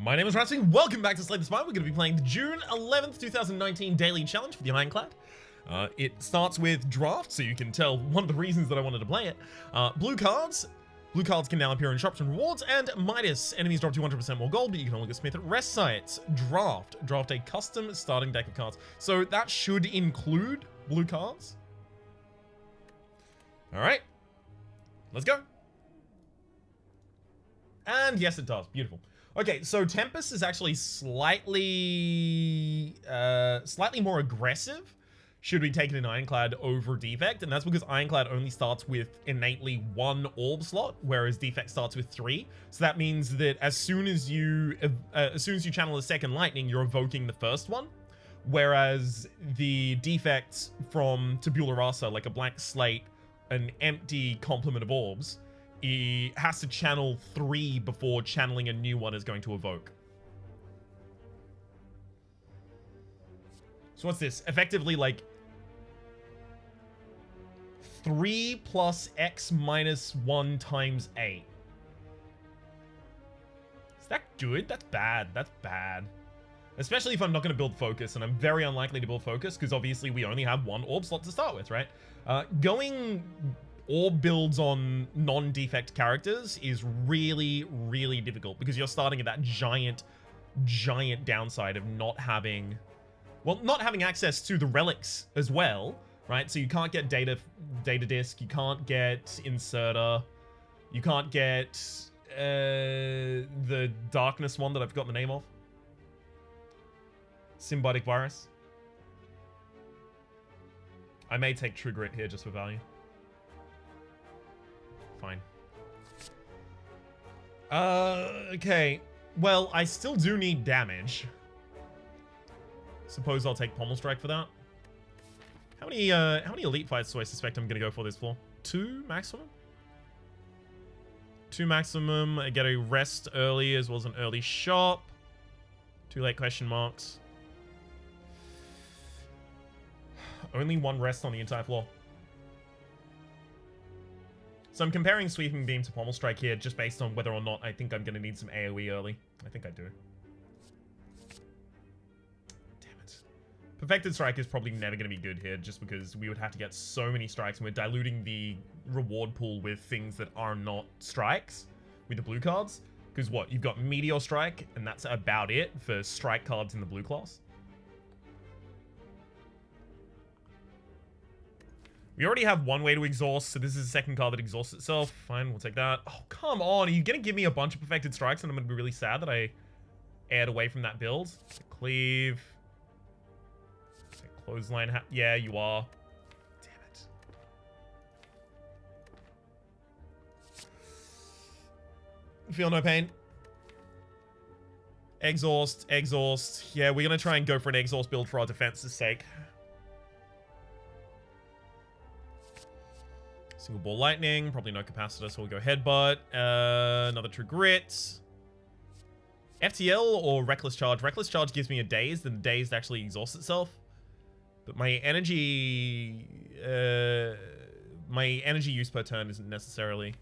My name is Rhapsody. Welcome back to Slay the Spire. We're going to be playing the June 11th, 2019 Daily Challenge for the Ironclad. It starts with draft, so you can tell one of the reasons that I wanted to play it. Blue cards. Blue cards can now appear in shops and rewards. And Midas. Enemies drop 200% more gold, but you can only get smith at rest sites. Draft. Draft a custom starting deck of cards. So that should include blue cards. Alright. Let's go. And yes, it does. Beautiful. Okay, so Tempest is actually slightly more aggressive should we take an Ironclad over Defect, and that's because Ironclad only starts with innately 1 orb slot, whereas Defect starts with 3. So that means that as soon as you channel a second Lightning, you're evoking the first one, whereas the Defect from Tabula Rasa, like a blank slate, an empty complement of orbs, he has to channel 3 before channeling a new one is going to evoke. So what's this? Effectively like 3 plus X minus 1 times 8. Is that good? That's bad. That's bad. Especially if I'm not going to build Focus, and I'm very unlikely to build Focus because obviously we only have 1 orb slot to start with, right? Going orb builds on non-defect characters is really, really difficult because you're starting at that giant downside of not having access to the relics as well, right? So you can't get data disk, you can't get inserter, you can't get the darkness one that I've forgotten the name of. Symbiotic virus. I may take True Grit here just for value. Fine. Okay. Well, I still do need damage. Suppose I'll take Pommel Strike for that. How many elite fights do I suspect I'm gonna go for this floor? 2 maximum? 2 maximum. I get a rest early as well as an early shop. 2 late question marks. Only 1 rest on the entire floor. So I'm comparing Sweeping Beam to Pommel Strike here just based on whether or not I think I'm going to need some AoE early. I think I do. Damn it. Perfected Strike is probably never going to be good here just because we would have to get so many strikes and we're diluting the reward pool with things that are not strikes with the blue cards. Because what? You've got Meteor Strike and that's about it for strike cards in the blue class. We already have 1 way to exhaust, so this is the second card that exhausts itself. Fine, we'll take that. Oh, come on. Are you going to give me a bunch of perfected strikes and I'm going to be really sad that I aired away from that build? Cleave. Clothesline. Yeah, you are. Damn it. Feel no pain. Exhaust. Exhaust. Yeah, we're going to try and go for an exhaust build for our defense's sake. Single ball lightning, probably no capacitor, so we'll go headbutt. Another True Grit. FTL or Reckless Charge? Reckless Charge gives me a daze, then the daze actually exhausts itself. But my energy use per turn isn't necessarily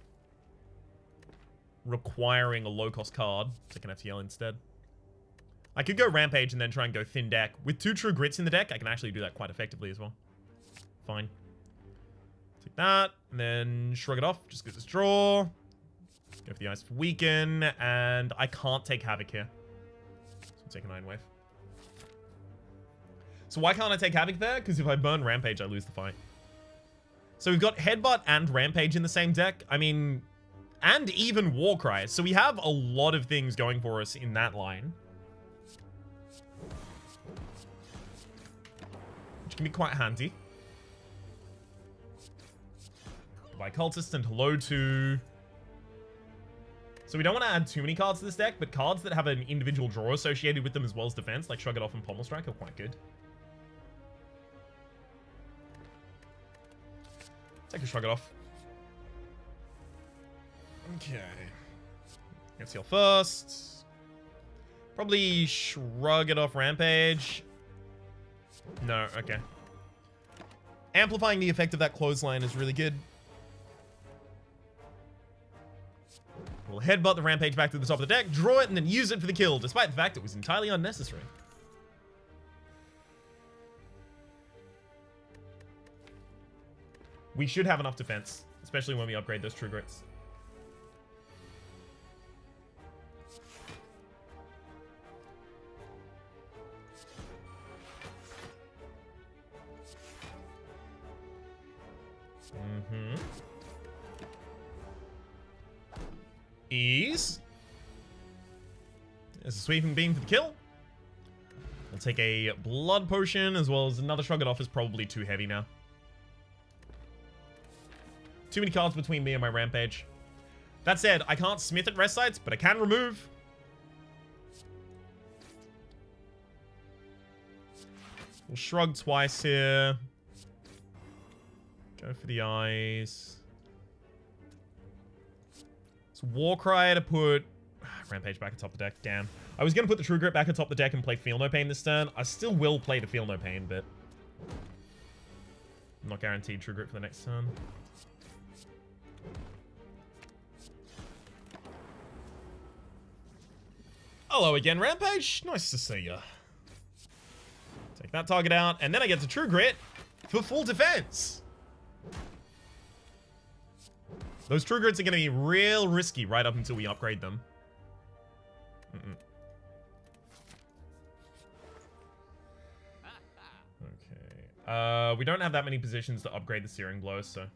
requiring a low-cost card. Take an FTL instead. I could go Rampage and then try and go thin deck. With 2 True Grits in the deck, I can actually do that quite effectively as well. Fine. Take that, and then shrug it off, just get this draw. Go for the Ice for Weaken, and I can't take Havoc here. So I'll take an Iron Wave. So why can't I take Havoc there? Because if I burn Rampage, I lose the fight. So we've got Headbutt and Rampage in the same deck. I mean, and even Warcry. So we have a lot of things going for us in that line. Which can be quite handy. By Cultist and hello to... So we don't want to add too many cards to this deck, but cards that have an individual draw associated with them as well as defense, like Shrug It Off and Pommel Strike, are quite good. Take a Shrug It Off. Okay. Let's heal first. Probably Shrug It Off Rampage. No, okay. Amplifying the effect of that clothesline is really good. We'll headbutt the Rampage back to the top of the deck, draw it, and then use it for the kill, despite the fact it was entirely unnecessary. We should have enough defense, especially when we upgrade those True Grits. Ease. There's a sweeping beam for the kill. We'll take a blood potion as well as another shrug it off is probably too heavy now. Too many cards between me and my Rampage. That said, I can't smith at rest sites, but I can remove. We'll shrug twice here. Go for the eyes. It's Warcry to put Rampage back atop the deck. Damn. I was going to put the True Grit back atop the deck and play Feel No Pain this turn. I still will play the Feel No Pain, but I'm not guaranteed True Grit for the next turn. Hello again, Rampage. Nice to see ya. Take that target out, and then I get to True Grit for full defense. Those True Grits are going to be real risky right up until we upgrade them. Okay. We don't have that many positions to upgrade the Searing Blows, so...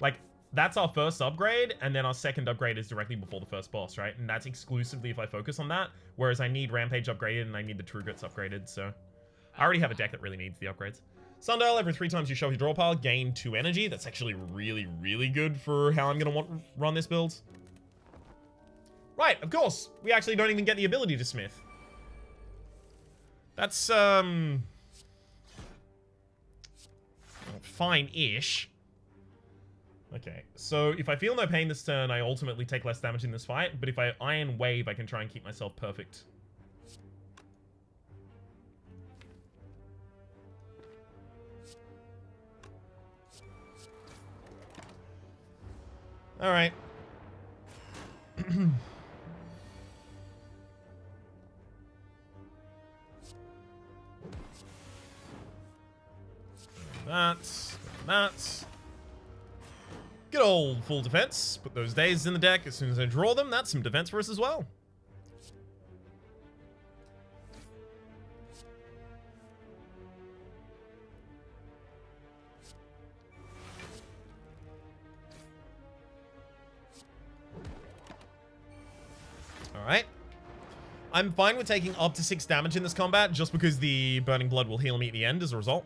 Like, that's our first upgrade, and then our second upgrade is directly before the first boss, right? And that's exclusively if I focus on that, whereas I need Rampage upgraded and I need the True Grits upgraded, so... I already have a deck that really needs the upgrades. Sundial, every 3 times you shove your draw pile, gain 2 energy. That's actually really, really good for how I'm going to run this build. Right, of course. We actually don't even get the ability to smith. That's, fine-ish. Okay, so if I feel no pain this turn, I ultimately take less damage in this fight. But if I Iron Wave, I can try and keep myself perfect. All right. That. Good old full defense. Put those days in the deck as soon as I draw them. That's some defense for us as well. Alright. I'm fine with taking up to 6 damage in this combat, just because the Burning Blood will heal me at the end as a result.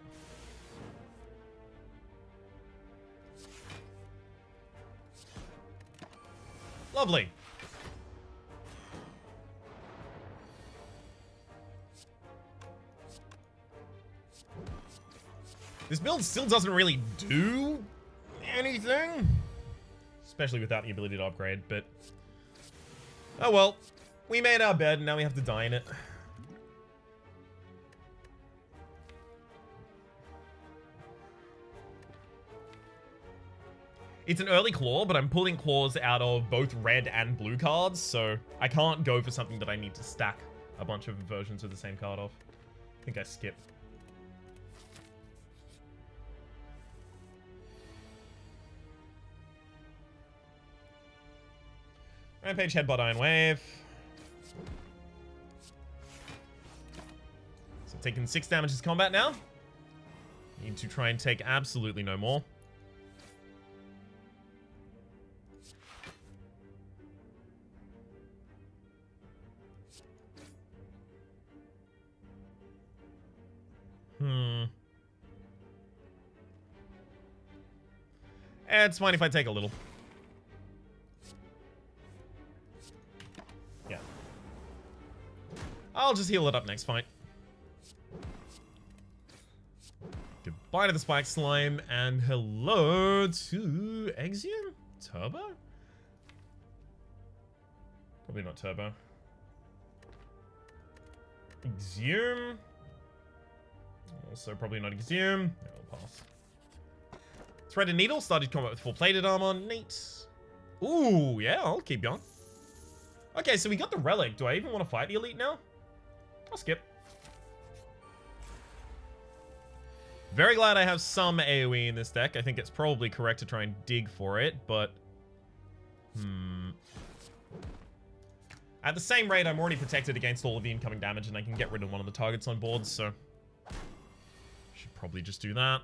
Lovely. This build still doesn't really do anything. Especially without the ability to upgrade, but... Oh well. We made our bed, and now we have to die in it. It's an early claw, but I'm pulling claws out of both red and blue cards, so I can't go for something that I need to stack a bunch of versions of the same card of. I think I skipped. Rampage, Headbutt, Iron Wave. So taking 6 damage as combat now. Need to try and take absolutely no more. It's fine if I take a little. Yeah. I'll just heal it up next fight. Goodbye to the Spike Slime, and hello to Exium? Turbo? Probably not Turbo. Exium? Also probably not Exium. Yeah, I'll pass. Threaded Needle started combat with full plated armor. Neat. Ooh, yeah, I'll keep going. Okay, so we got the relic. Do I even want to fight the elite now? I'll skip. Very glad I have some AoE in this deck. I think it's probably correct to try and dig for it, but... At the same rate, I'm already protected against all of the incoming damage, and I can get rid of one of the targets on board, so... Should probably just do that.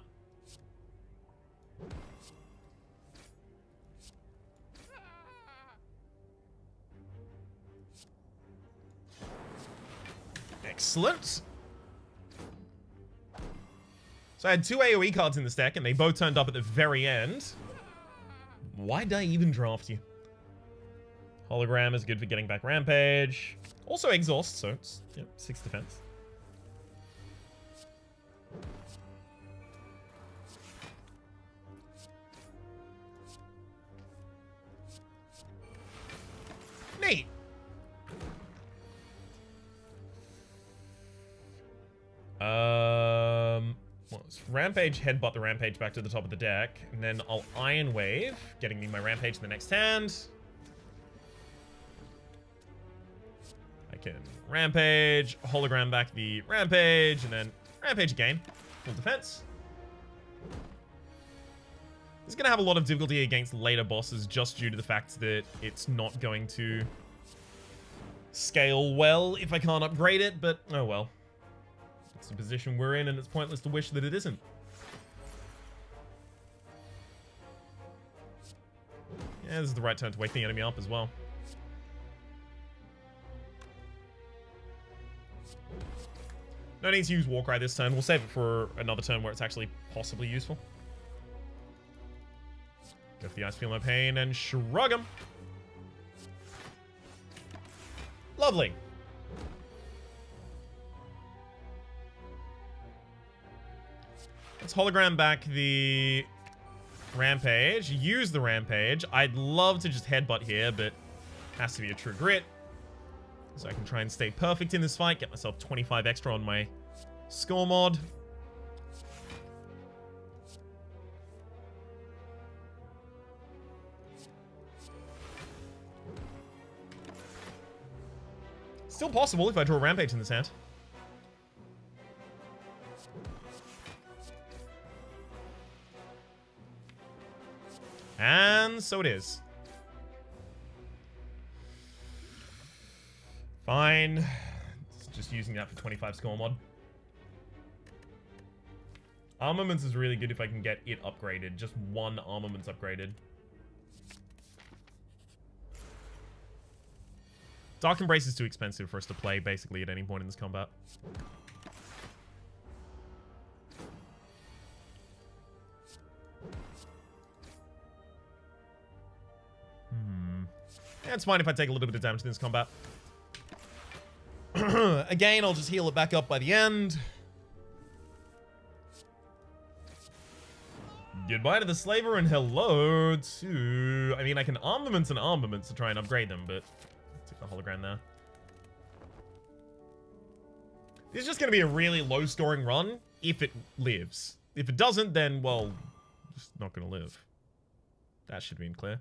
Excellent. So I had 2 AoE cards in this deck, and they both turned up at the very end. Why did I even draft you? Hologram is good for getting back Rampage. Also Exhaust, so it's 6 defense. Neat. Rampage, headbutt the Rampage back to the top of the deck, and then I'll Iron Wave, getting me my Rampage in the next hand. I can Rampage, hologram back the Rampage, and then Rampage again. Full defense. This is going to have a lot of difficulty against later bosses just due to the fact that it's not going to scale well if I can't upgrade it, but oh well. It's the position we're in, and it's pointless to wish that it isn't. Yeah, this is the right turn to wake the enemy up as well. No need to use Warcry this turn. We'll save it for another turn where it's actually possibly useful. Go for the Ice Feel No Pain and shrug him. Lovely. Let's hologram back the Rampage. Use the Rampage. I'd love to just headbutt here, but it has to be a true grit. So I can try and stay perfect in this fight. Get myself 25 extra on my score mod. Still possible if I draw a Rampage in this hand. And so it is. Fine. Just using that for 25 score mod. Armaments is really good if I can get it upgraded. Just one armaments upgraded. Dark Embrace is too expensive for us to play basically at any point in this combat. Yeah, it's fine if I take a little bit of damage in this combat. Again, I'll just heal it back up by the end. Goodbye to the Slaver and hello to... I mean, I can armaments and armaments to try and upgrade them, but... Take the hologram there. This is just going to be a really low-scoring run if it lives. If it doesn't, then, well, it's not going to live. That should have been clear.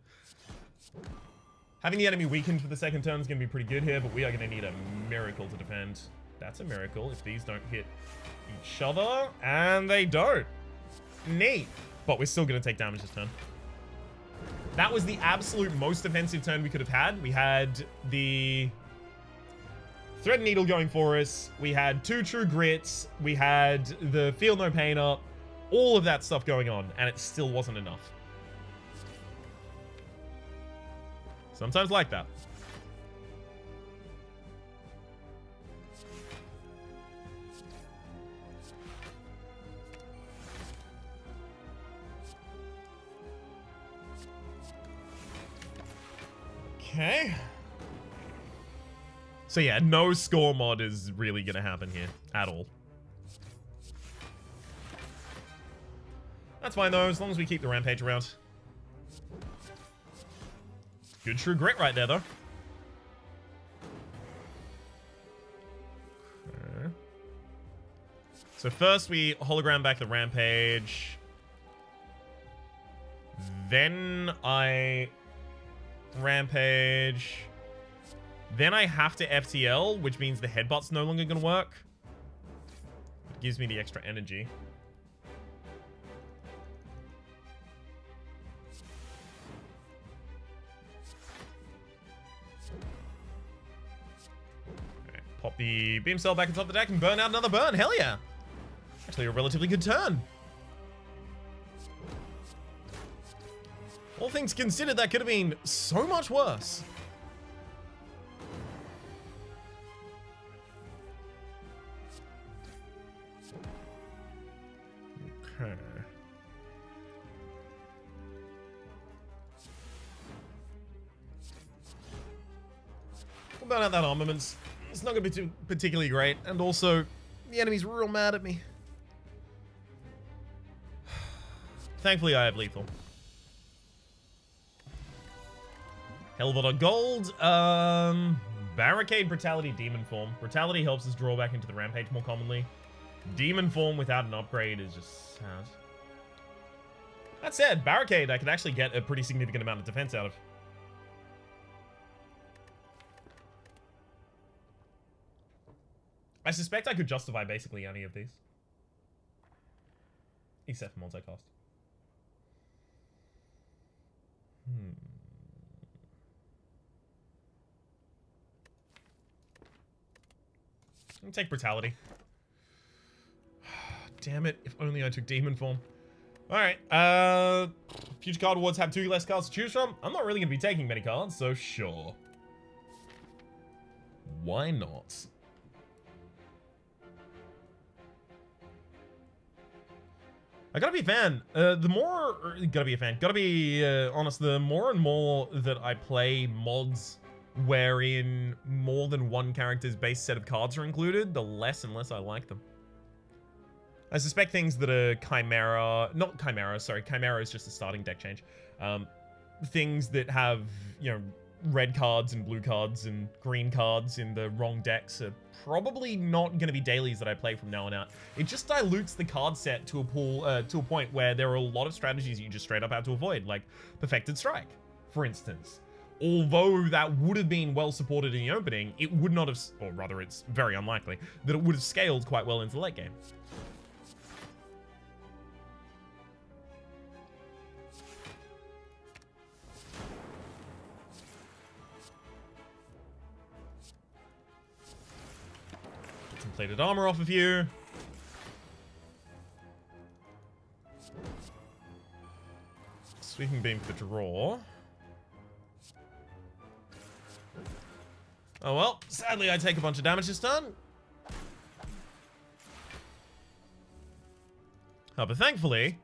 Having the enemy weakened for the second turn is going to be pretty good here, but we are going to need a miracle to defend. That's a miracle if these don't hit each other, and they don't. Neat. But we're still going to take damage this turn. That was the absolute most defensive turn we could have had. We had the Thread Needle going for us. We had 2 True Grits. We had the Feel No Pain up. All of that stuff going on, and it still wasn't enough. Sometimes like that. Okay. So yeah, no score mod is really gonna happen here at all. That's fine though, as long as we keep the Rampage around. Good True Grit right there, though. Okay. So first we hologram back the Rampage. Then I Rampage. Then I have to FTL, which means the headbutt's no longer going to work. It gives me the extra energy. Right, pop the beam cell back atop the deck and burn out another burn. Hell yeah. Actually a relatively good turn. All things considered, that could have been so much worse. Okay. We'll burn out that armaments. It's not going to be too particularly great. And also, the enemy's real mad at me. Thankfully, I have lethal. Hell of a lot of gold. Barricade, Brutality, Demon Form. Brutality helps us draw back into the Rampage more commonly. Demon Form without an upgrade is just sad. That said, Barricade I could actually get a pretty significant amount of defense out of. I suspect I could justify basically any of these. Except for multicast. I'll take Brutality. Damn it, if only I took Demon Form. Alright, future card awards have 2 less cards to choose from. I'm not really going to be taking many cards, so sure. Why not? I gotta be a fan. Gotta be honest, the more and more that I play mods wherein more than one character's base set of cards are included, the less and less I like them. I suspect things that are Chimera is just a starting deck change. Things that have, you know, red cards and blue cards and green cards in the wrong decks are probably not going to be dailies that I play from now on out. It just dilutes the card set to a point where there are a lot of strategies you just straight up have to avoid, like Perfected Strike, for instance. Although that would have been well supported in the opening, it would not have, or rather it's very unlikely, that it would have scaled quite well into the late game. Get some plated armor off of you. Sweeping beam for draw. Oh well, sadly I take a bunch of damage this turn. Oh, but thankfully,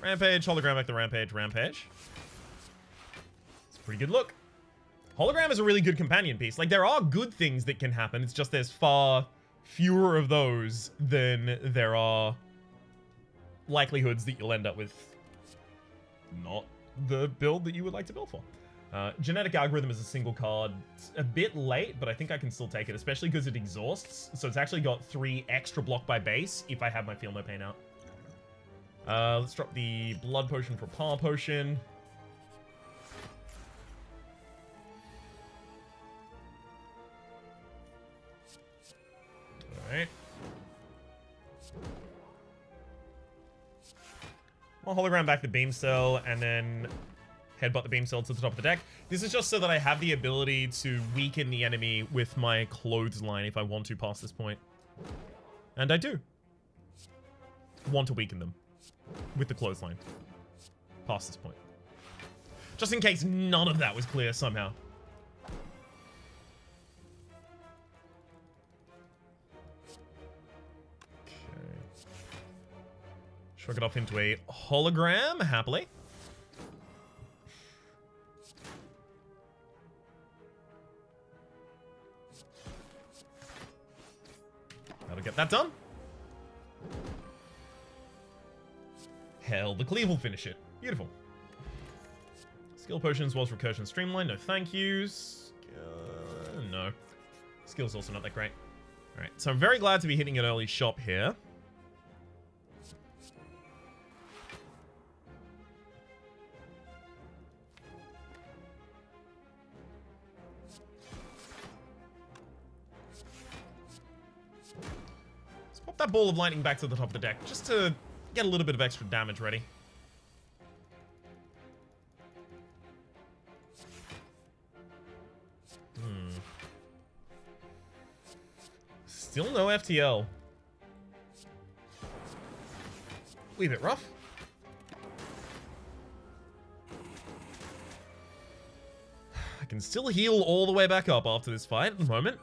Rampage, Hologram back to Rampage, Rampage. It's a pretty good look. Hologram is a really good companion piece. Like, there are good things that can happen. It's just there's far fewer of those than there are likelihoods that you'll end up with not the build that you would like to build for. Genetic Algorithm is a single card. It's a bit late, but I think I can still take it, especially because it exhausts. So it's actually got 3 extra block by base if I have my Feel No Pain out. Let's drop the Blood Potion for Power Potion. Alright. I'll hologram back the Beam Cell and then headbutt the Beam Cell to the top of the deck. This is just so that I have the ability to weaken the enemy with my Clothesline if I want to past this point. And I do want to weaken them with the Clothesline past this point. Just in case none of that was clear somehow. Okay. Shrug it off into a hologram, happily. That'll get that done. Hell, the cleave will finish it. Beautiful. Skill potions, Walls Recursion Streamline, no thank yous. No. Skill's also not that great. Alright, so I'm very glad to be hitting an early shop here. pop that ball of lightning back to the top of the deck just to get a little bit of extra damage ready. Still no FTL. Wee bit rough. I can still heal all the way back up after this fight at the moment.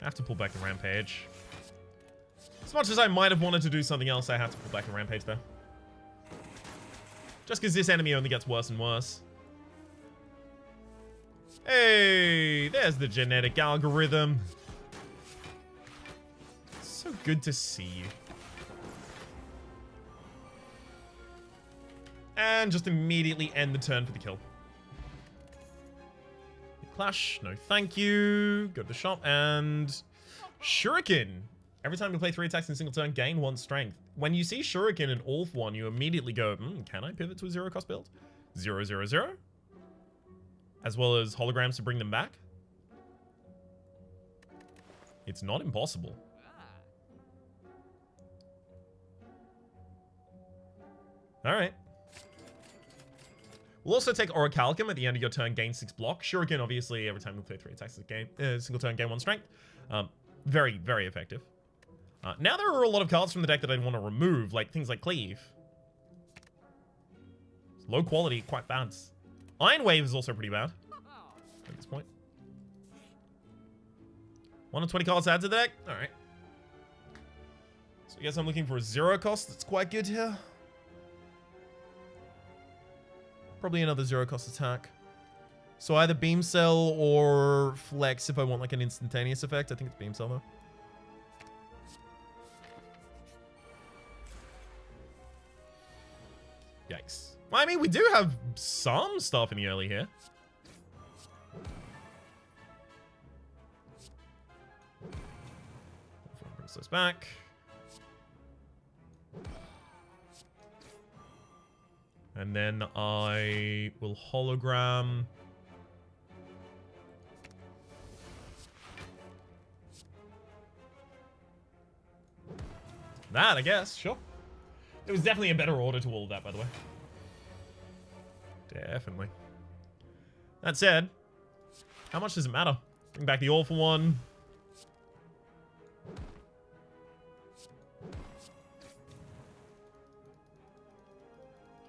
I have to pull back the Rampage. As much as I might have wanted to do something else, I have to pull back the Rampage though. Just because this enemy only gets worse and worse. Hey, there's the genetic algorithm. So good to see you. And just immediately end the turn for the kill. Clash, no thank you. Go to the shop and... Shuriken. Every time you play 3 attacks in a single turn, gain 1 strength. When you see Shuriken in all for 1, you immediately go, can I pivot to a 0 cost build? 0, 0, 0. As well as holograms to bring them back. It's not impossible. Alright. We'll also take Orichalcum at the end of your turn, gain 6 block. Shuriken, obviously, every time you play 3 attacks single turn, gain 1 strength. Very, very effective. Now there are a lot of cards from the deck that I want to remove, like things like Cleave. It's low quality, quite bad. Iron Wave is also pretty bad at this point. 1 of 20 cards add to the deck? Alright. So I guess I'm looking for a 0 cost that's quite good here. Probably another 0 cost attack. So either Beam Cell or Flex if I want like an instantaneous effect. I think it's Beam Cell though. Yikes. Well, I mean, we do have some stuff in the early here. Brings this back. And then I will hologram. That, I guess, sure. There was definitely a better order to all of that, by the way. Definitely. That said, how much does it matter? Bring back the All for One.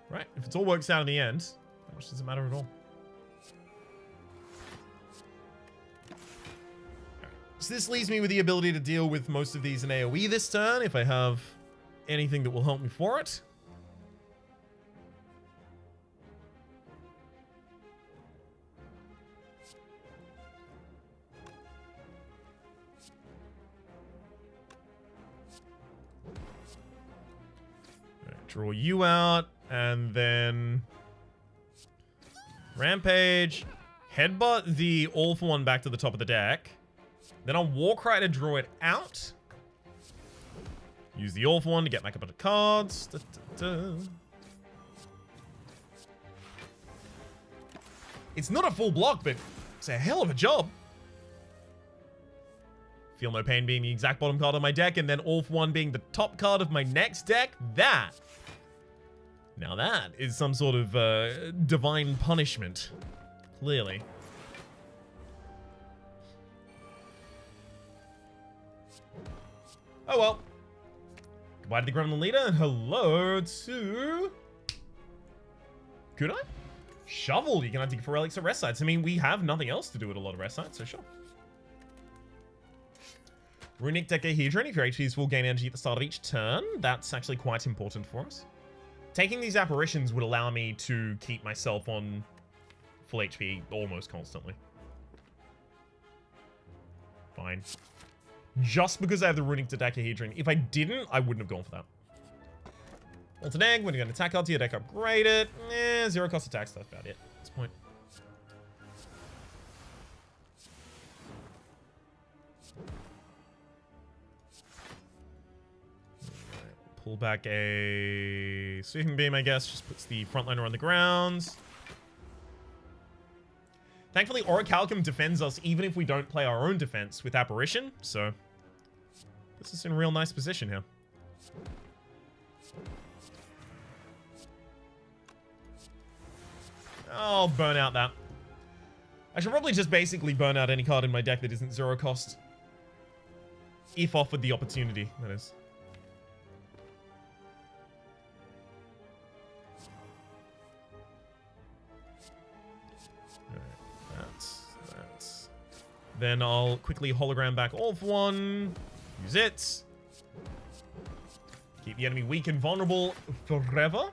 Right, if it all works out in the end, how much does it matter at all? Right. So this leaves me with the ability to deal with most of these in AoE this turn, if I have anything that will help me for it. Right, draw you out. And then Rampage, headbutt the All for One back to the top of the deck. Then I'll Warcry to draw it out. Use the All for One to get back a bunch of cards. It's not a full block, but it's a hell of a job. Feel No Pain being the exact bottom card of my deck, and then All for One being the top card of my next deck. Now that is some sort of divine punishment. Clearly. Oh well. Goodbye to the Gremlin Leader, and hello to... Could I? Shovel, you can dig for relics at rest sites. I mean, we have nothing else to do at a lot of rest sites, so sure. Runic Decahedron, if your HP is full, gain energy at the start of each turn. That's actually quite important for us. Taking these apparitions would allow me to keep myself on full HP almost constantly. Fine. Just because I have the Runic Decahedron. If I didn't, I wouldn't have gone for that. Molten Egg, when you get an attack card to your deck, upgrade it. 0 cost attacks, that's about it at this point. Pull back a Sweeping Beam, I guess. Just puts the frontliner on the ground. Thankfully, Orichalcum defends us even if we don't play our own defense with Apparition, so this is in a real nice position here. I'll burn out that. I should probably just basically burn out any card in my deck that isn't 0 cost. If offered the opportunity, that is. That's. Then I'll quickly hologram back all for one. Use it. Keep the enemy weak and vulnerable forever.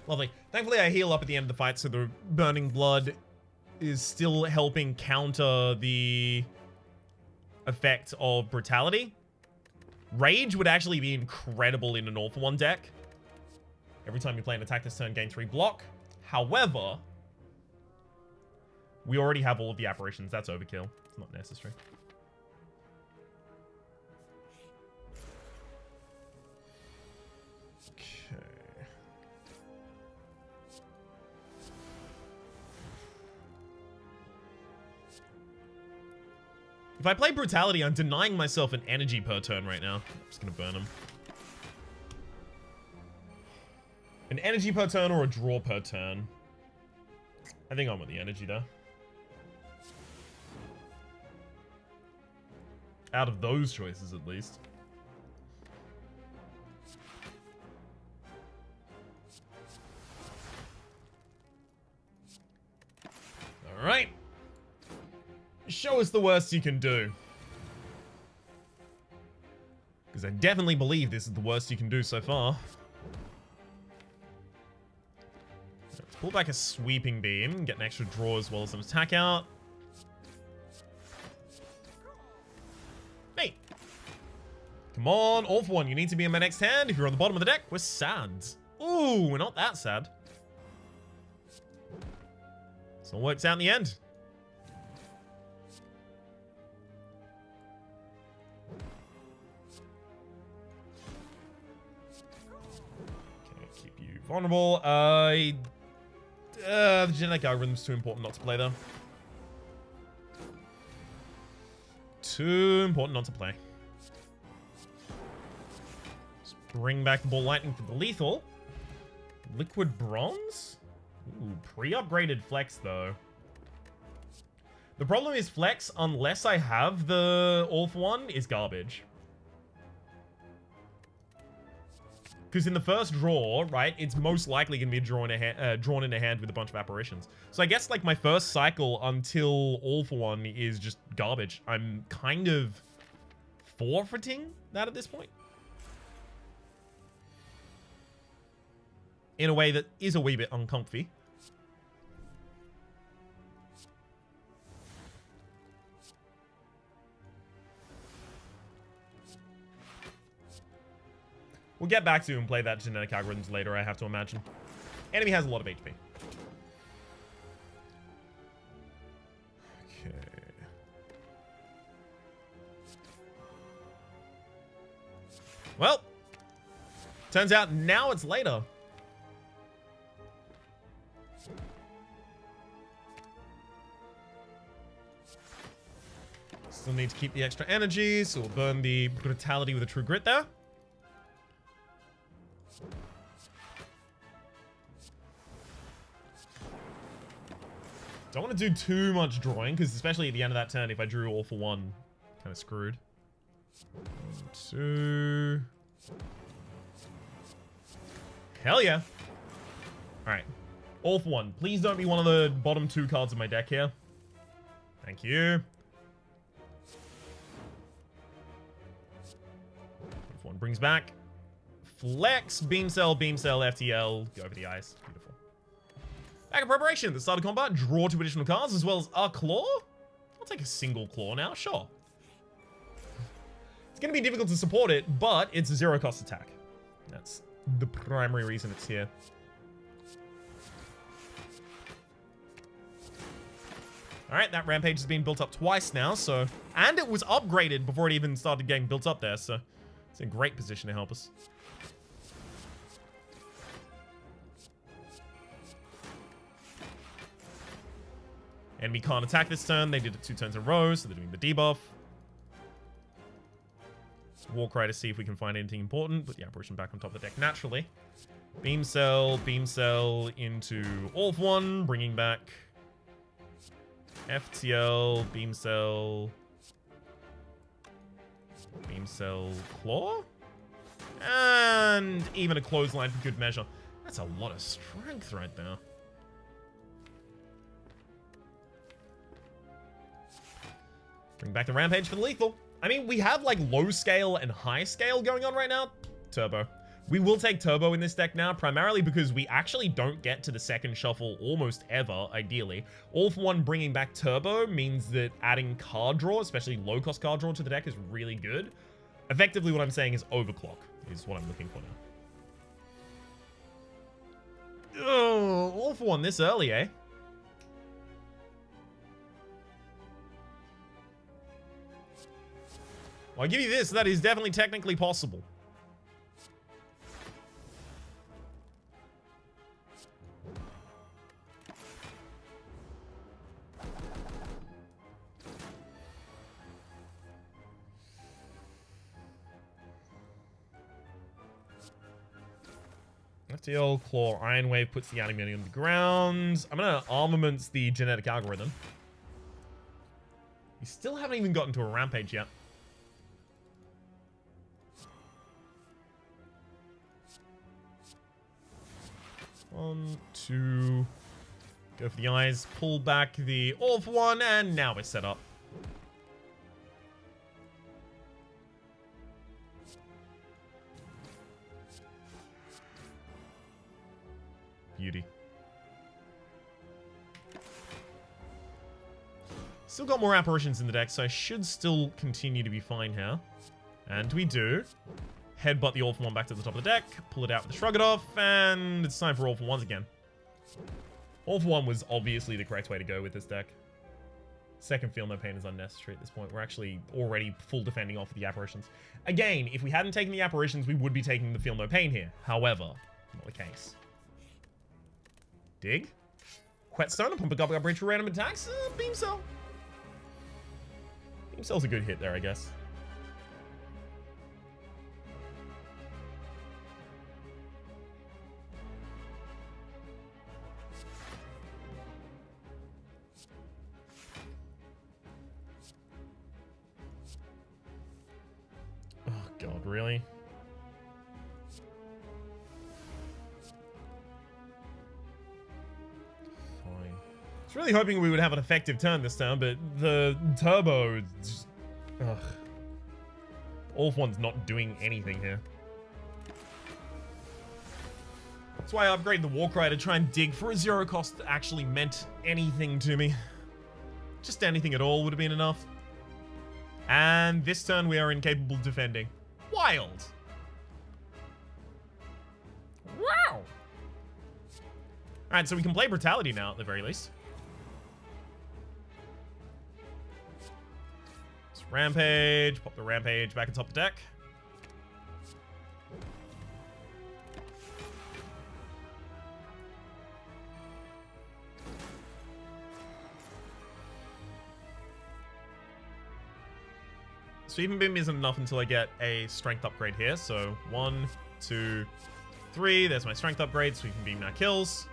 Lovely. Thankfully, I heal up at the end of the fight, so the Burning Blood is still helping counter the effect of Brutality. Rage would actually be incredible in an All for One deck. Every time you play an attack this turn, gain 3 block. However, we already have all of the apparitions. That's overkill. It's not necessary. If I play Brutality, I'm denying myself an energy per turn right now. I'm just gonna burn him. An energy per turn or a draw per turn? I think I'm with the energy though. Out of those choices, at least. Alright. Show us the worst you can do. Because I definitely believe this is the worst you can do so far. Let's pull back a Sweeping Beam, get an extra draw as well as some attack out. Hey! Come on, all for one. You need to be in my next hand. If you're on the bottom of the deck, we're sad. Ooh, we're not that sad. So it works out in the end. Vulnerable. The genetic algorithm's too important not to play, though. Too important not to play. Let's bring back the Ball Lightning for the lethal. Liquid Bronze? Ooh, pre-upgraded Flex, though. The problem is Flex, unless I have the All for One, is garbage. Because in the first draw, right, it's most likely going to be drawn in a hand with a bunch of apparitions. So I guess, like, my first cycle until All for One is just garbage. I'm kind of forfeiting that at this point. In a way that is a wee bit uncomfy. We'll get back to and play that genetic algorithms later, I have to imagine. Enemy has a lot of HP. Okay. Well, turns out now it's later. Still need to keep the extra energy, so we'll burn the Brutality with a True Grit there. Don't want to do too much drawing, because especially at the end of that turn, if I drew All for One, kind of screwed. 1, 2. Hell yeah. Alright. All for One. Please don't be one of the bottom 2 cards of my deck here. Thank you. All for One brings back. Flex, Beam Cell, FTL. Go over the ice. Beautiful. Back in preparation. At the start of combat, draw 2 additional cards as well as a claw. I'll take a single claw now, sure. It's going to be difficult to support it, but it's a 0 cost attack. That's the primary reason it's here. All right, that Rampage has been built up twice now, so... And it was upgraded before it even started getting built up there, so... It's in great position to help us. Enemy can't attack this turn. They did it 2 turns in a row, so they're doing the debuff. Warcry to see if we can find anything important. Put the apparition back on top of the deck naturally. Beam Cell into Orph 1, bringing back FTL, Beam Cell, Claw, and even a clothesline for good measure. That's a lot of strength right there. Bring back the Rampage for the lethal. I mean, we have like low scale and high scale going on right now. Turbo. We will take Turbo in this deck now, primarily because we actually don't get to the second shuffle almost ever, ideally. Orph 1 bringing back Turbo means that adding card draw, especially low-cost card draw to the deck, is really good. Effectively, what I'm saying is overclock is what I'm looking for now. Oh, Orph 1 this early, eh? Well, I'll give you this, that is definitely technically possible. FTL, Claw, Iron Wave puts the enemy on the ground. I'm gonna Armaments the genetic algorithm. We still haven't even gotten to a Rampage yet. One, two. Go for the eyes. Pull back the Orph 1, and now we're set up. Beauty. Still got more apparitions in the deck, so I should still continue to be fine here. And we do. Headbutt the Orph 1 back to the top of the deck, pull it out with the Shrug It Off, and it's time for Orph 1 again. Orph 1 was obviously the correct way to go with this deck. Second Feel No Pain is unnecessary at this point. We're actually already full defending off of the apparitions. Again, if we hadn't taken the apparitions, we would be taking the Feel No Pain here. However, not the case. Dig. Whetstone and Pump a Gobble Bridge for random attacks. Beam Cell. Beam Cell's a good hit there, I guess. Oh, God, really? I was really hoping we would have an effective turn this time, but the Turbo... Just, ugh. Orph 1's not doing anything here. That's why I upgraded the Warcry to try and dig for a 0 cost that actually meant anything to me. Just anything at all would have been enough. And this turn we are incapable of defending. Wild! Wow! Alright, so we can play Brutality now at the very least. Rampage, pop the Rampage back atop the deck. Sweeping Beam isn't enough until I get a strength upgrade here. So 1, 2, 3. There's my strength upgrade. Sweeping Beam now kills.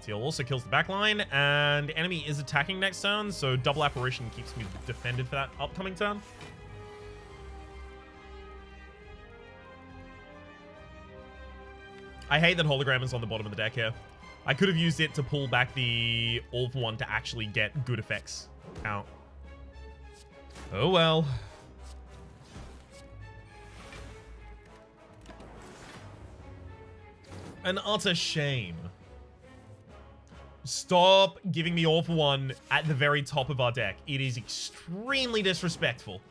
Heal also kills the backline, and enemy is attacking next turn, so double apparition keeps me defended for that upcoming turn. I hate that hologram is on the bottom of the deck here. I could have used it to pull back the Orph 1 to actually get good effects out. Oh well. An utter shame. Stop giving me Orph 1 at the very top of our deck. It is extremely disrespectful.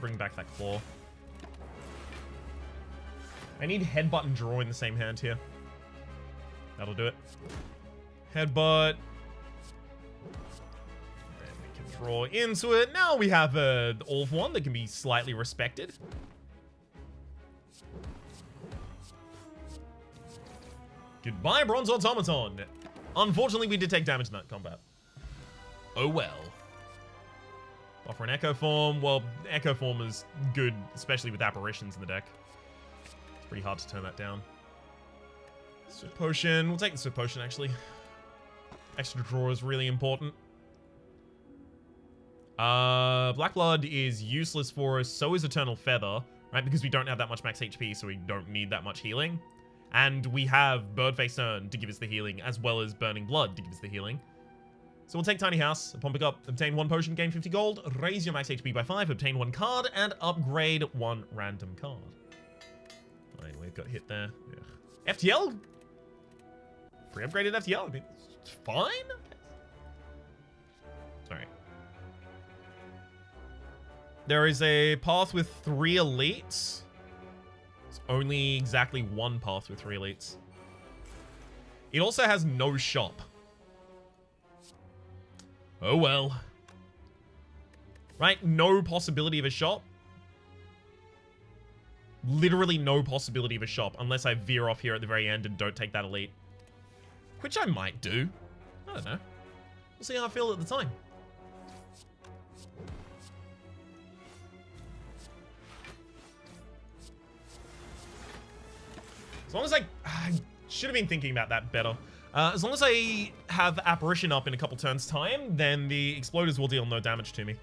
Bring back that claw. I need headbutt and draw in the same hand here. That'll do it. Headbutt. Then we can draw into it. Now we have the Orb one that can be slightly respected. Goodbye, Bronze Automaton. Unfortunately, we did take damage in that combat. Oh well. Offer an Echo Form. Well, Echo Form is good, especially with apparitions in the deck. It's pretty hard to turn that down. Swift Potion. We'll take the Swift Potion, actually. Extra draw is really important. Black Blood is useless for us. So is Eternal Feather, right? Because we don't have that much max HP, so we don't need that much healing. And we have Birdface Urn to give us the healing, as well as Burning Blood to give us the healing. So we'll take Tiny House. Upon pickup, obtain 1 potion, gain 50 gold, raise your max HP by 5, obtain 1 card, and upgrade 1 random card. Fine, we've got hit there. Ugh. FTL? Pre-upgraded FTL? I mean, it's fine? Alright. There is a path with 3 elites. It's only exactly 1 path with 3 elites. It also has no shop. Oh well. Right? No possibility of a shop. Literally no possibility of a shop unless I veer off here at the very end and don't take that elite. Which I might do. I don't know. We'll see how I feel at the time. As long as I should have been thinking about that better. As long as I have Apparition up in a couple turns' time, then the Exploders will deal no damage to me.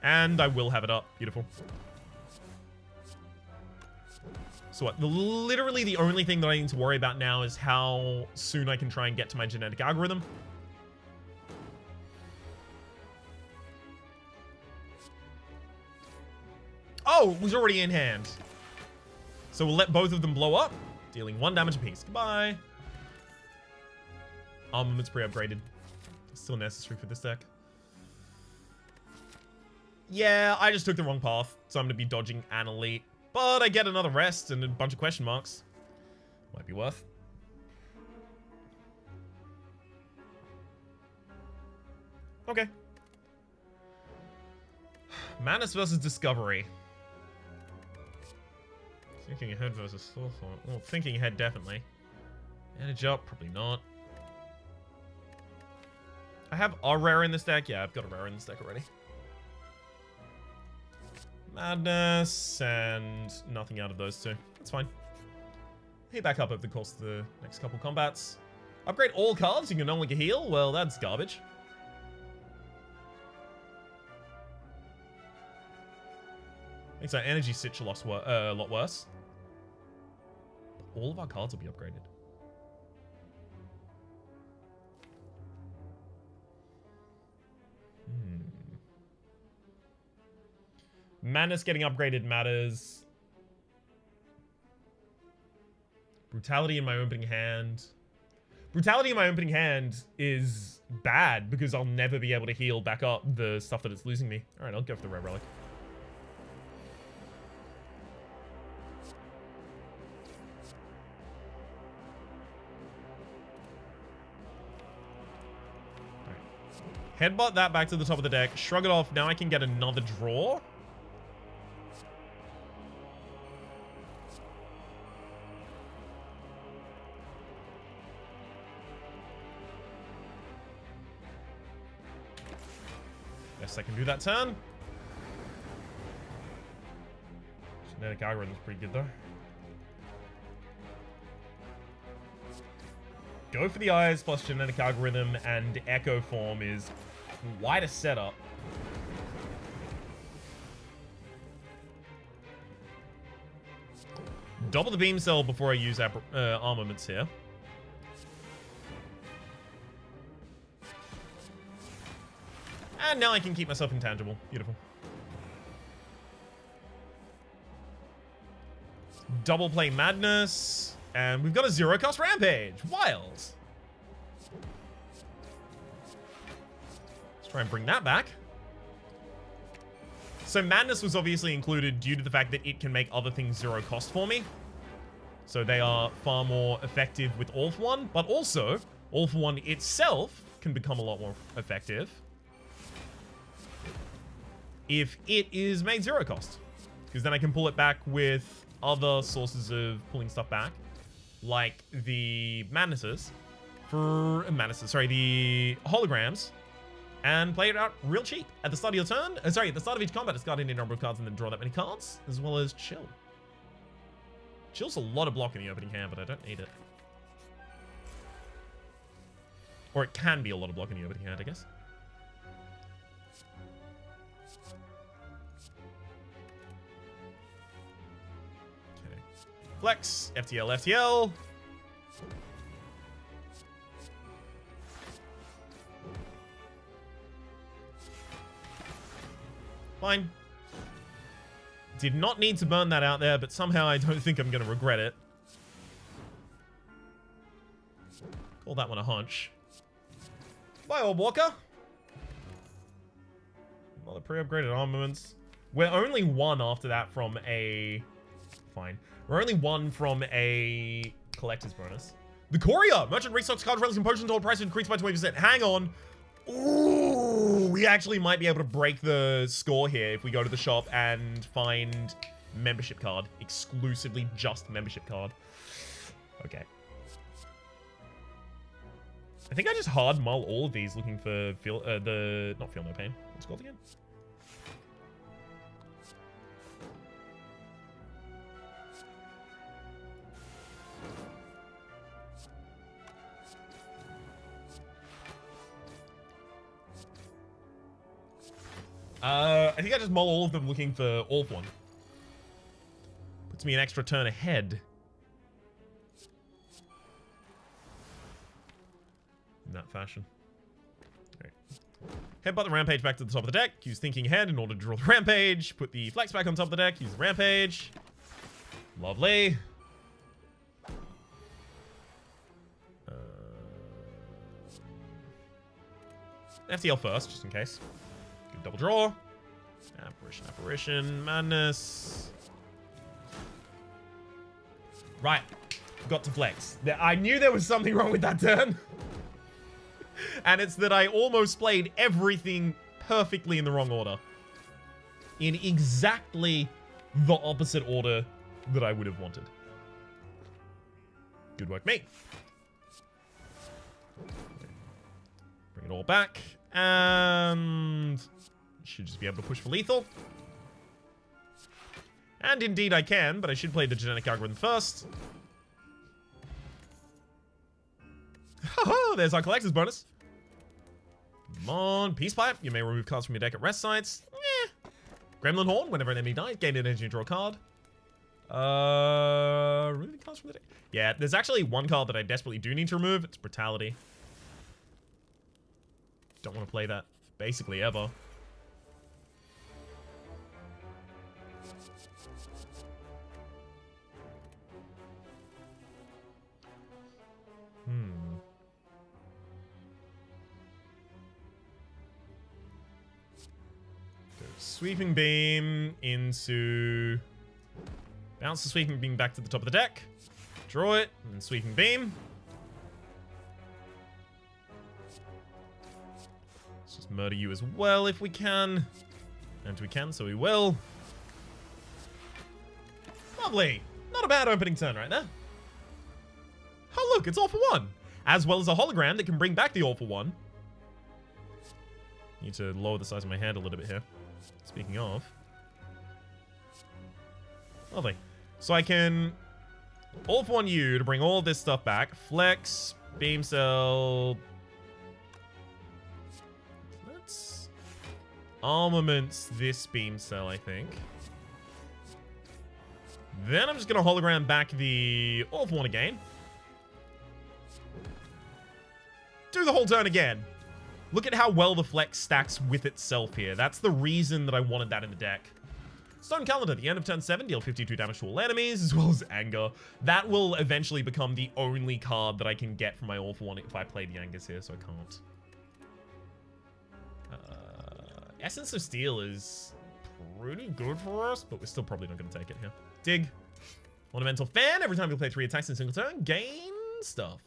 And I will have it up. Beautiful. So what? Literally the only thing that I need to worry about now is how soon I can try and get to my genetic algorithm. Oh, it was already in hand. So we'll let both of them blow up, dealing 1 damage apiece. Goodbye. Armament's pre-upgraded. Still necessary for this deck. Yeah, I just took the wrong path, so I'm going to be dodging an elite. But I get another rest and a bunch of question marks. Might be worth. Okay. Manus versus Discovery. Thinking ahead versus Thought. Well, thinking ahead, definitely. Manage up, probably not. I have a rare in this deck. Yeah, I've got a rare in this deck already. Madness and nothing out of those two. That's fine. Heal back up over the course of the next couple combats. Upgrade all cards. You can no longer heal. Well, that's garbage. Makes our energy sitch a lot worse. But all of our cards will be upgraded. Madness getting upgraded matters. Brutality in my opening hand. Brutality in my opening hand is bad because I'll never be able to heal back up the stuff that it's losing me. Alright, I'll go for the Red Relic. Headbutt that back to the top of the deck. Shrug it off. Now I can get another draw. Yes, I can do that turn. Genetic algorithm's pretty good, though. Go for the eyes plus genetic algorithm and echo form is quite a setup. Double the beam cell before I use armaments here. And now I can keep myself intangible. Beautiful. Double play madness. And we've got a 0-cost rampage. Wild. Let's try and bring that back. So Madness was obviously included due to the fact that it can make other things 0 cost for me. So they are far more effective with All for One, but also All for One itself can become a lot more effective if it is made 0 cost. Because then I can pull it back with other sources of pulling stuff back, like the Madnesses, the holograms, and play it out real cheap. At the start of your turn, at the start of each combat, discard any number of cards and then draw that many cards, as well as chill. Chill's a lot of block in the opening hand, but I don't need it. Or it can be a lot of block in the opening hand, I guess. Okay. Flex, FTL, FTL. Fine. Did not need to burn that out there, but somehow I don't think I'm going to regret it. Call that one a hunch. Bye, old Walker. Another pre-upgraded armaments. We're only one after that from a... Fine. We're only one from a collector's bonus. The Courier! Merchant restocks cards, relics, and potions. All price increased by 20%. Hang on. Ooh, we actually might be able to break the score here if we go to the shop and find membership card. Exclusively just membership card. Okay. I think I just hard mull all of these looking for not Feel No Pain. What's it called again? I think I just mull all of them looking for All for One. Puts me an extra turn ahead. In that fashion. Alright. Headbutt the Rampage back to the top of the deck. Use Thinking Ahead in order to draw the Rampage. Put the Flex back on top of the deck. Use the Rampage. Lovely. FTL first, just in case. Good double draw. Apparition, Apparition, Madness. Right. Got to flex. I knew there was something wrong with that turn. And it's that I almost played everything perfectly in the wrong order. In exactly the opposite order that I would have wanted. Good work, mate. Bring it all back. And... should just be able to push for lethal. And indeed I can, but I should play the genetic algorithm first. Haha, there's our collector's bonus. Come on, Peace Pipe. You may remove cards from your deck at rest sites. Gremlin Horn, whenever an enemy dies, gain an energy and draw a card. Removing cards from the deck. Yeah, there's actually one card that I desperately do need to remove. It's Brutality. Don't want to play that basically ever. Go Sweeping Beam into... bounce the Sweeping Beam back to the top of the deck. Draw it, and then Sweeping Beam. Let's just murder you as well if we can. And we can, so we will. Lovely. Not a bad opening turn right there. Oh, look, it's All for One. As well as a hologram that can bring back the All for One. Need to lower the size of my hand a little bit here. Speaking of. Lovely. So I can All for One you to bring all this stuff back. Flex, Beam Cell. Let's armaments this Beam Cell, I think. Then I'm just going to hologram back the All for One again. Do the whole turn again. Look at how well the flex stacks with itself here. That's the reason that I wanted that in the deck. Stone Calendar, at the end of turn 7, deal 52 damage to all enemies, as well as Anger. That will eventually become the only card that I can get from my All for One if I play the Angers here, so I can't. Essence of Steel is pretty good for us, but we're still probably not going to take it here. Dig. Ornamental Fan. Every time you play 3 attacks in a single turn, gain stuff.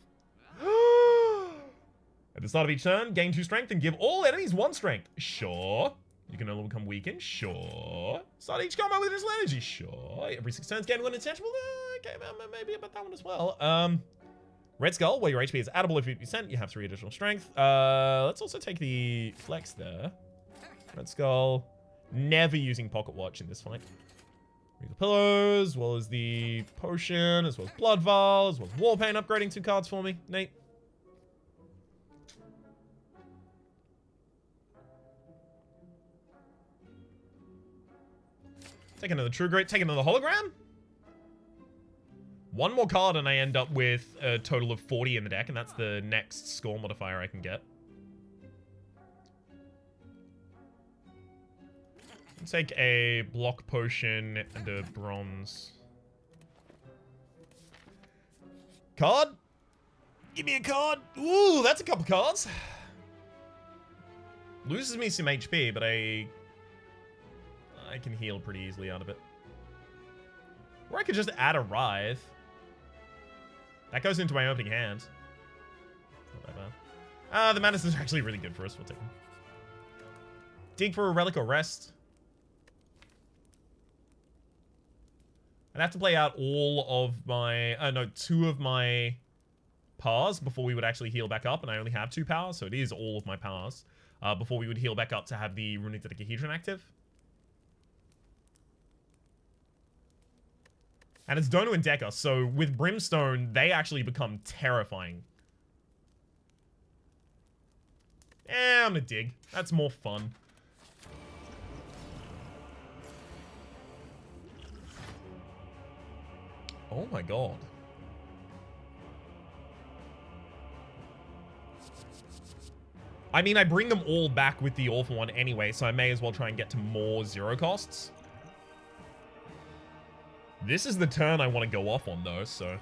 At the start of each turn, gain 2 strength and give all enemies 1 strength. Sure. You can only become weakened. Sure. Start each combat with additional energy. Sure. Every 6 turns, gain 1 intangible. Okay, maybe about that one as well. Red Skull, where your HP is addable if 50%, you have 3 additional strength. Let's also take the flex there. Red Skull. Never using Pocket Watch in this fight. Regal Pillows, as well as the potion, as well as Blood Vial, as well as War Paint, upgrading 2 cards for me. Nate. Take another True Grit, take another Hologram. 1 more card and I end up with a total of 40 in the deck, and that's the next score modifier I can get. Take a block potion and a bronze. Card? Give me a card. Ooh, that's a couple cards. Loses me some HP, but I can heal pretty easily out of it. Or I could just add a Writhe. That goes into my opening hand. Not that bad. The Madness is actually really good for us. We'll take them. Dig for a Relic or Rest. I'd have to play out all of my... no, 2 of my powers before we would actually heal back up. And I only have 2 powers, so it is all of my powers. Before we would heal back up to have the Runic Dodecahedron active. And it's Dono and Deca, so with Brimstone, they actually become terrifying. I'm gonna dig. That's more fun. Oh my god. I mean, I bring them all back with the Awful One anyway, so I may as well try and get to more 0 costs. This is the turn I want to go off on, though, so... Okay,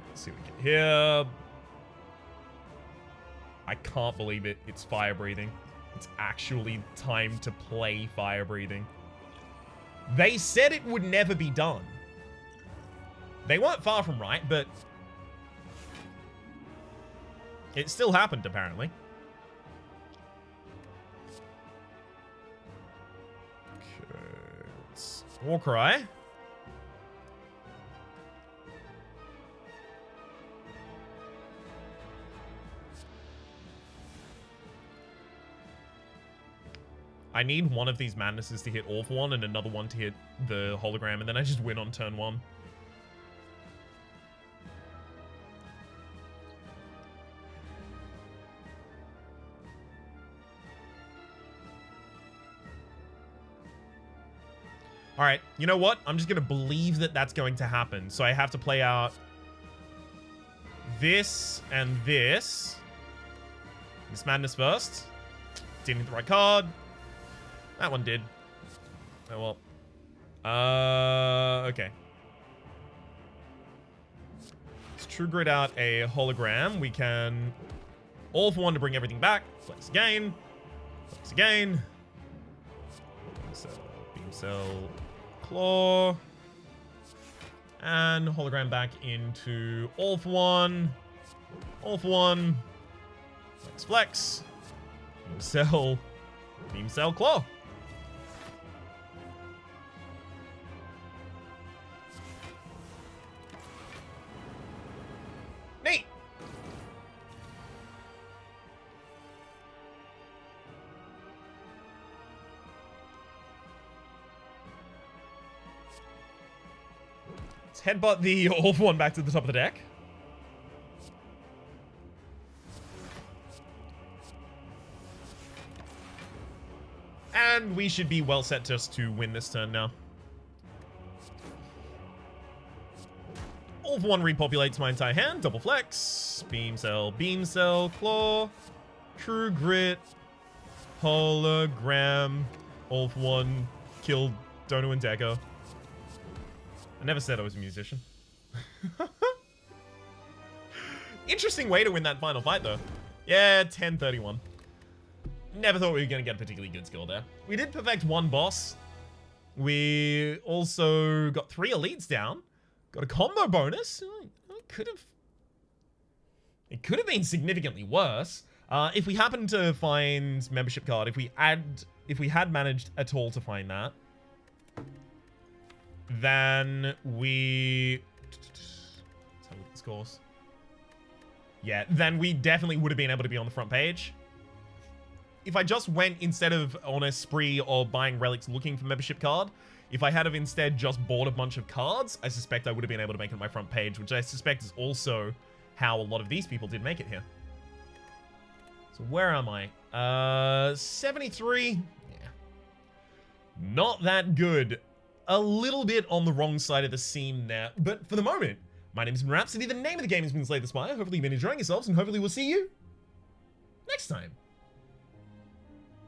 let's see what we get here. I can't believe it. It's Fire Breathing. It's actually time to play Fire Breathing. They said it would never be done. They weren't far from right, but... it still happened, apparently. Okay, let's... Warcry. I need one of these Madnesses to hit Awful One and another one to hit the Hologram, and then I just win on turn 1. Alright, you know what? I'm just going to believe that that's going to happen. So I have to play out this and this. This Madness first. Didn't hit the right card. That one did. Oh well. Okay. Let's True Grit out a Hologram. We can Awful One to bring everything back. Flex again. Flex again. Beam Cell, Claw. And Hologram back into Awful One. Awful One. Flex, Flex. Beam Cell. Beam Cell, Claw. Neat. Let's headbutt the Awful One back to the top of the deck. And we should be well set just to win this turn now. Awful One repopulates my entire hand. Double Flex. Beam Cell, Claw. True Grit. Hologram. Awful One killed Dono and Deca. I never said I was a musician. Interesting way to win that final fight, though. Yeah, 10-31. Never thought we were going to get a particularly good score there. We did perfect one boss. We also got 3 elites down. Got a combo bonus. It could have been significantly worse. If we happened to find membership card, if we had managed at all to find that, then we... Let's have a look at the scores. Yeah, then we definitely would have been able to be on the front page. If I just went, instead of on a spree or buying relics looking for membership card, if I had have instead just bought a bunch of cards, I suspect I would have been able to make it my front page, which I suspect is also how a lot of these people did make it here. So where am I? 73? Yeah. Not that good. A little bit on the wrong side of the seam there. But for the moment, my name is Rhapsody. The name of the game has been Slay the Spire. Hopefully you've been enjoying yourselves, and hopefully we'll see you next time.